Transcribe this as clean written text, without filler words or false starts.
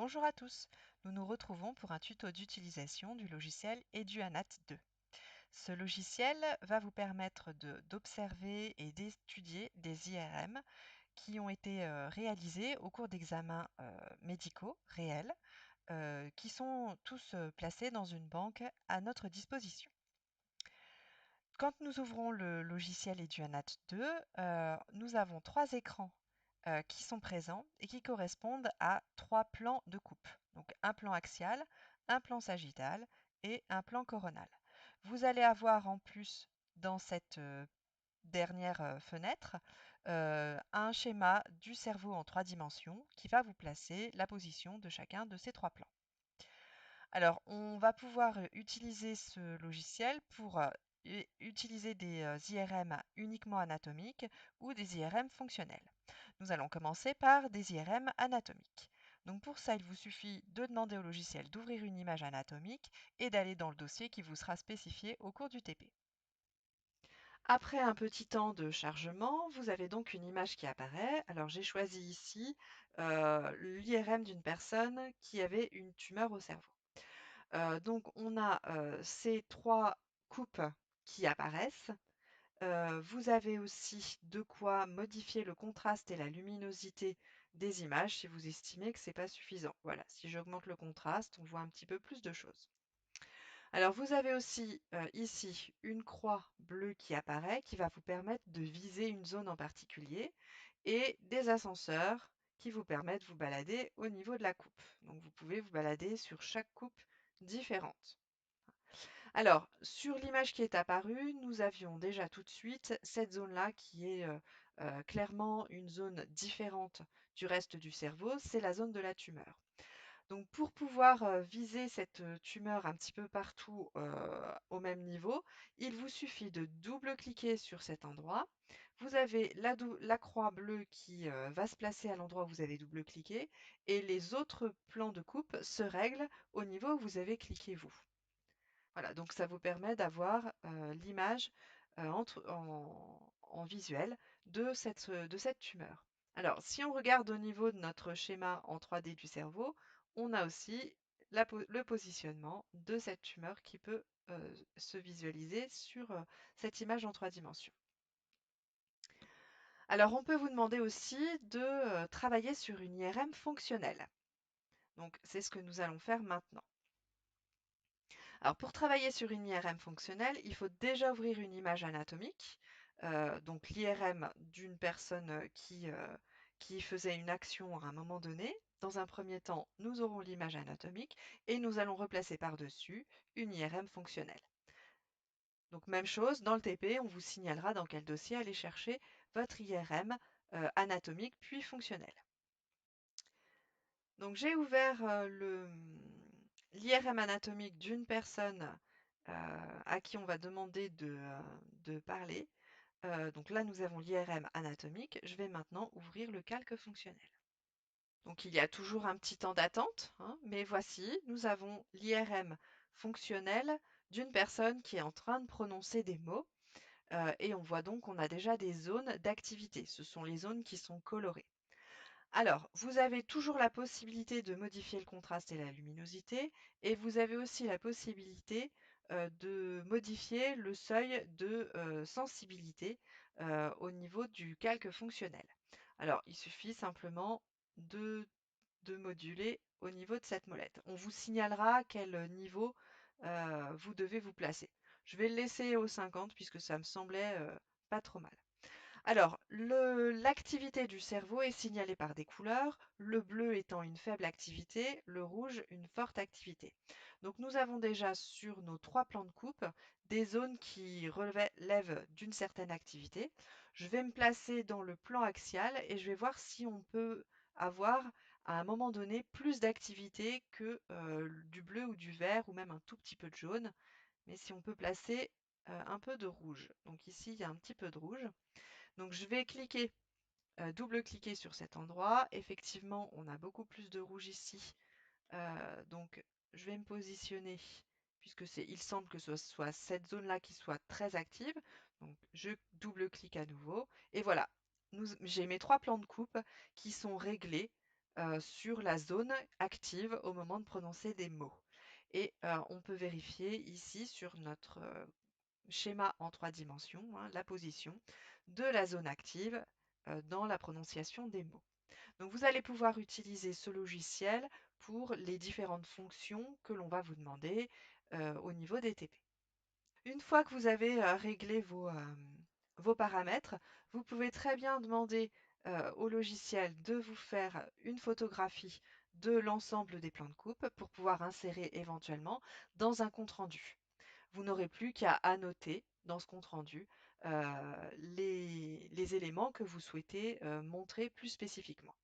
Bonjour à tous, nous nous retrouvons pour un tuto d'utilisation du logiciel EduAnat 2. Ce logiciel va vous permettre d'observer et d'étudier des IRM qui ont été réalisés au cours d'examens médicaux réels qui sont tous placés dans une banque à notre disposition. Quand nous ouvrons le logiciel EduAnat 2, nous avons trois écrans qui sont présents et qui correspondent à trois plans de coupe. Donc un plan axial, un plan sagittal et un plan coronal. Vous allez avoir en plus dans cette dernière fenêtre un schéma du cerveau en trois dimensions qui va vous placer la position de chacun de ces trois plans. Alors, on va pouvoir utiliser ce logiciel pour utiliser des IRM uniquement anatomiques ou des IRM fonctionnels. Nous allons commencer par des IRM anatomiques. Donc pour ça, il vous suffit de demander au logiciel d'ouvrir une image anatomique et d'aller dans le dossier qui vous sera spécifié au cours du TP. Après un petit temps de chargement, vous avez donc une image qui apparaît. Alors j'ai choisi ici l'IRM d'une personne qui avait une tumeur au cerveau. Donc on a, ces 3 coupes qui apparaissent. Vous avez aussi de quoi modifier le contraste et la luminosité des images si vous estimez que c'est pas suffisant. Voilà, si j'augmente le contraste, on voit un petit peu plus de choses. Alors vous avez aussi, ici une croix bleue qui apparaît, qui va vous permettre de viser une zone en particulier et des ascenseurs qui vous permettent de vous balader au niveau de la coupe. Donc vous pouvez vous balader sur chaque coupe différente. Alors, sur l'image qui est apparue, nous avions déjà tout de suite cette zone-là qui est clairement une zone différente du reste du cerveau, c'est la zone de la tumeur. Donc pour pouvoir viser cette tumeur un petit peu partout au même niveau, il vous suffit de double-cliquer sur cet endroit. Vous avez la croix bleue qui va se placer à l'endroit où vous avez double-cliqué et les autres plans de coupe se règlent au niveau où vous avez cliqué vous. Voilà, donc ça vous permet d'avoir l'image en visuel de cette tumeur. Alors, si on regarde au niveau de notre schéma en 3D du cerveau, on a aussi le positionnement de cette tumeur qui peut se visualiser sur cette image en 3 dimensions. Alors, on peut vous demander aussi de travailler sur une IRM fonctionnelle. Donc, c'est ce que nous allons faire maintenant. Alors pour travailler sur une IRM fonctionnelle, il faut déjà ouvrir une image anatomique, donc l'IRM d'une personne qui faisait une action à un moment donné. Dans un premier temps, nous aurons l'image anatomique et nous allons replacer par-dessus une IRM fonctionnelle. Donc même chose, dans le TP, on vous signalera dans quel dossier aller chercher votre IRM anatomique puis fonctionnelle. Donc j'ai ouvert l'IRM anatomique d'une personne à qui on va demander de parler. Donc là, nous avons l'IRM anatomique. Je vais maintenant ouvrir le calque fonctionnel. Donc il y a toujours un petit temps d'attente, hein, mais voici, nous avons l'IRM fonctionnel d'une personne qui est en train de prononcer des mots. Et on voit donc qu'on a déjà des zones d'activité. Ce sont les zones qui sont colorées. Alors, vous avez toujours la possibilité de modifier le contraste et la luminosité, et vous avez aussi la possibilité de modifier le seuil de sensibilité au niveau du calque fonctionnel. Alors, il suffit simplement de, de moduler au niveau de cette molette. On vous signalera quel niveau vous devez vous placer. Je vais le laisser au 50 puisque ça me semblait pas trop mal. Alors, l'activité du cerveau est signalée par des couleurs, le bleu étant une faible activité, le rouge une forte activité. Donc nous avons déjà sur nos 3 plans de coupe des zones qui relèvent d'une certaine activité. Je vais me placer dans le plan axial et je vais voir si on peut avoir à un moment donné plus d'activité que du bleu ou du vert ou même un tout petit peu de jaune, mais si on peut placer un peu de rouge. Donc ici, il y a un petit peu de rouge. Donc je vais cliquer, double-cliquer sur cet endroit. Effectivement, on a beaucoup plus de rouge ici. Donc je vais me positionner puisque il semble que ce soit cette zone-là qui soit très active. Donc je double-clique à nouveau et voilà. J'ai mes 3 plans de coupe qui sont réglés sur la zone active au moment de prononcer des mots. Et on peut vérifier ici sur notre schéma en 3 dimensions, hein, la position de la zone active dans la prononciation des mots. Donc vous allez pouvoir utiliser ce logiciel pour les différentes fonctions que l'on va vous demander au niveau des TP. Une fois que vous avez réglé vos paramètres, vous pouvez très bien demander au logiciel de vous faire une photographie de l'ensemble des plans de coupe pour pouvoir insérer éventuellement dans un compte-rendu. Vous n'aurez plus qu'à annoter dans ce compte-rendu les éléments que vous souhaitez montrer plus spécifiquement.